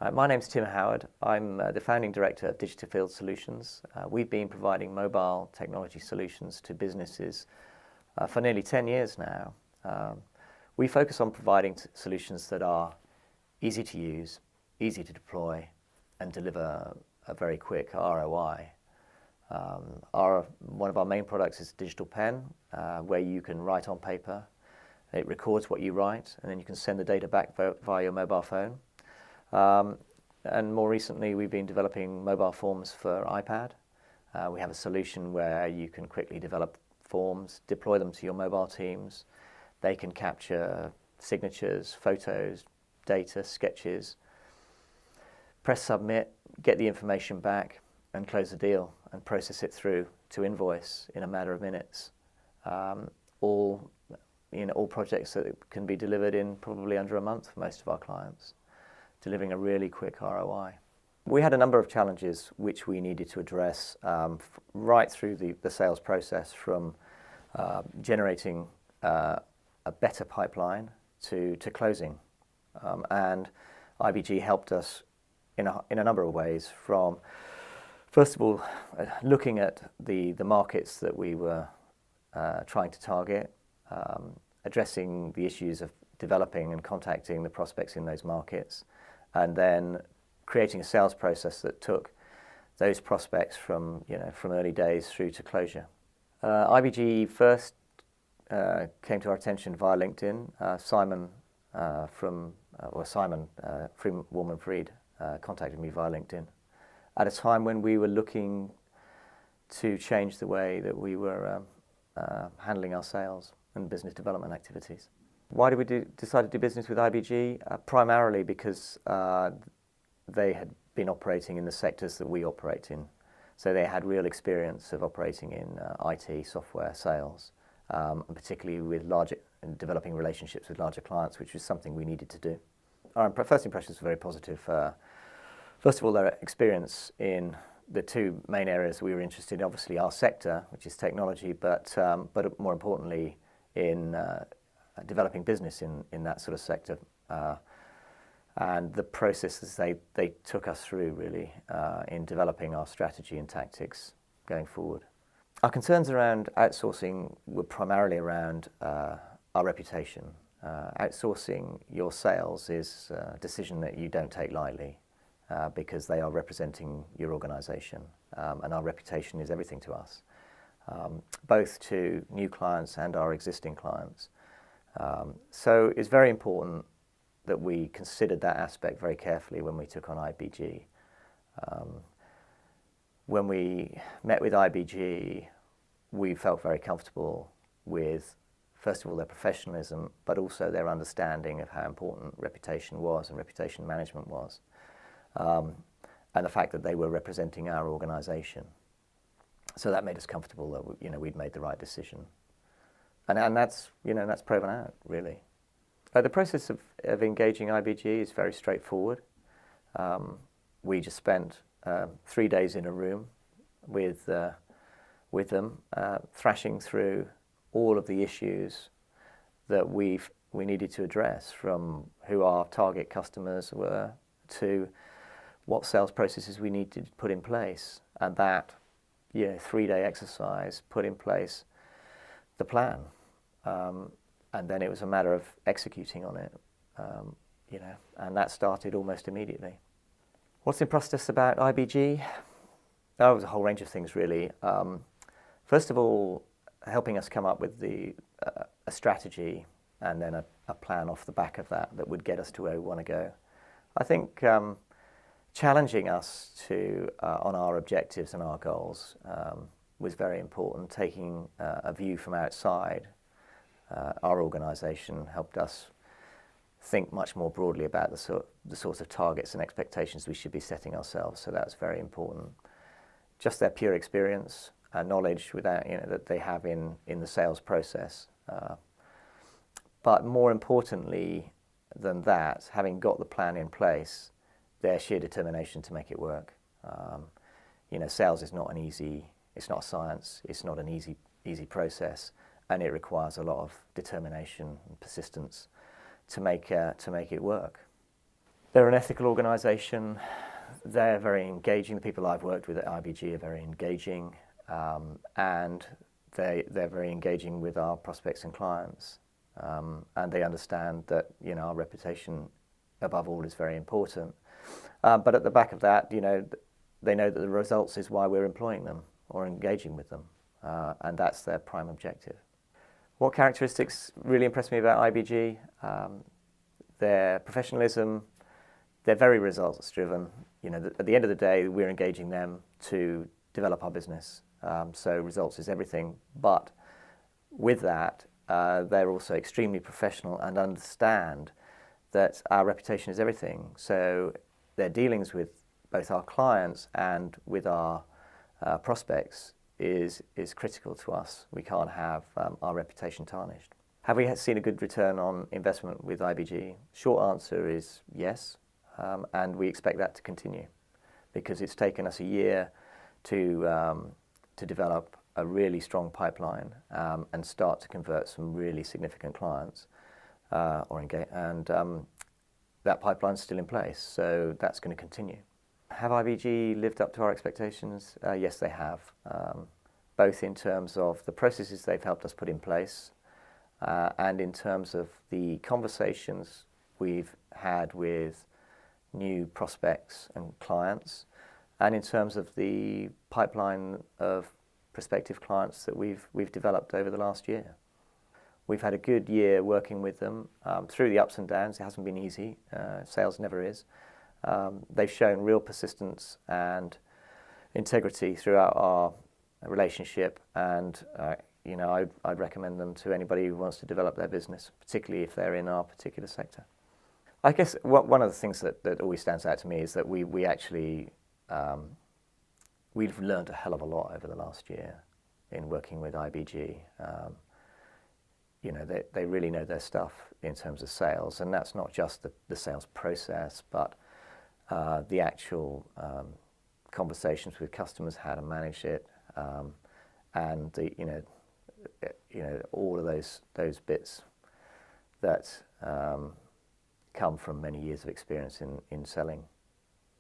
My name's Tim Howard. I'm the founding director of Digital Field Solutions. We've been providing mobile technology solutions to businesses for nearly 10 years now. We focus on providing solutions that are easy to use, easy to deploy, and deliver a very quick ROI. One of our main products is a digital pen, where you can write on paper. It records what you write, and then you can send the data back via your mobile phone. And more recently, we've been developing mobile forms for iPad. We have a solution where you can quickly develop forms, deploy them to your mobile teams. They can capture signatures, photos, data, sketches, press submit, get the information back, and close the deal and process it through to invoice in a matter of minutes. All projects that can be delivered in probably under a month for most of our clients, delivering a really quick ROI. We had a number of challenges which we needed to address right through the sales process, from generating a better pipeline to closing. And IBG helped us in a number of ways, from first of all looking at the markets that we were trying to target, addressing the issues of developing and contacting the prospects in those markets, and then creating a sales process that took those prospects from early days through to closure. IBG first came to our attention via LinkedIn. Simon from Warman-Freed contacted me via LinkedIn at a time when we were looking to change the way that we were handling our sales and business development activities. Why did we decide to do business with IBG? Primarily because they had been operating in the sectors that we operate in. So they had real experience of operating in IT, software, sales, and particularly developing relationships with larger clients, which was something we needed to do. Our first impressions were very positive. First of all, their experience in the two main areas we were interested in, obviously our sector, which is technology, but more importantly in developing business in that sort of sector, and the processes they took us through really in developing our strategy and tactics going forward. Our concerns around outsourcing were primarily around our reputation. Outsourcing your sales is a decision that you don't take lightly because they are representing your organisation, and our reputation is everything to us, both to new clients and our existing clients. So it's very important that we considered that aspect very carefully when we took on IBG. When we met with IBG, we felt very comfortable with, first of all, their professionalism, but also their understanding of how important reputation was and reputation management was, and the fact that they were representing our organisation. So that made us comfortable that we'd made the right decision. And that's proven out, really. The process of engaging IBG is very straightforward. We just spent 3 days in a room with them, thrashing through all of the issues that we needed to address, from who our target customers were to what sales processes we needed to put in place. And that 3-day exercise put in place the plan. And then it was a matter of executing on it, and that started almost immediately. What's impressed us about IBG? There was a whole range of things, really. First of all, helping us come up with a strategy and then a plan off the back of that would get us to where we want to go. I think challenging us on our objectives and our goals was very important. Taking a view from outside our organisation helped us think much more broadly about the sorts of targets and expectations we should be setting ourselves. So that's very important. Just their pure experience and knowledge that they have in the sales process. But more importantly than that, having got the plan in place, their sheer determination to make it work. Sales is not it's not a science, it's not an easy process, and it requires a lot of determination and persistence to make it work. They're an ethical organisation. They're very engaging. The people I've worked with at IBG are very engaging, and they're very engaging with our prospects and clients. And they understand that, you know, our reputation above all is very important. But at the back of that, you know, they know that the results is why we're employing them or engaging with them, and that's their prime objective. What characteristics really impressed me about IBG? Their professionalism. They're very results driven. You know, at the end of the day, we're engaging them to develop our business. So results is everything. But with that, they're also extremely professional and understand that our reputation is everything. So their dealings with both our clients and with our prospects is critical to us. We can't have our reputation tarnished. Have we seen a good return on investment with IBG? Short answer is yes. And we expect that to continue because it's taken us a year to develop a really strong pipeline and start to convert some really significant clients that pipeline's still in place, so that's going to continue. Have IBG lived up to our expectations? Yes, they have, both in terms of the processes they've helped us put in place and in terms of the conversations we've had with new prospects and clients, and in terms of the pipeline of prospective clients that we've developed over the last year. We've had a good year working with them through the ups and downs. It hasn't been easy. Sales never is. They've shown real persistence and integrity throughout our relationship, and you know, I'd recommend them to anybody who wants to develop their business, particularly if they're in our particular sector. I guess one of the things that always stands out to me is that we actually, we've learned a hell of a lot over the last year in working with IBG. You know, they really know their stuff in terms of sales, and that's not just the sales process, but the actual conversations with customers, how to manage it, and the you know all of those bits that come from many years of experience in selling.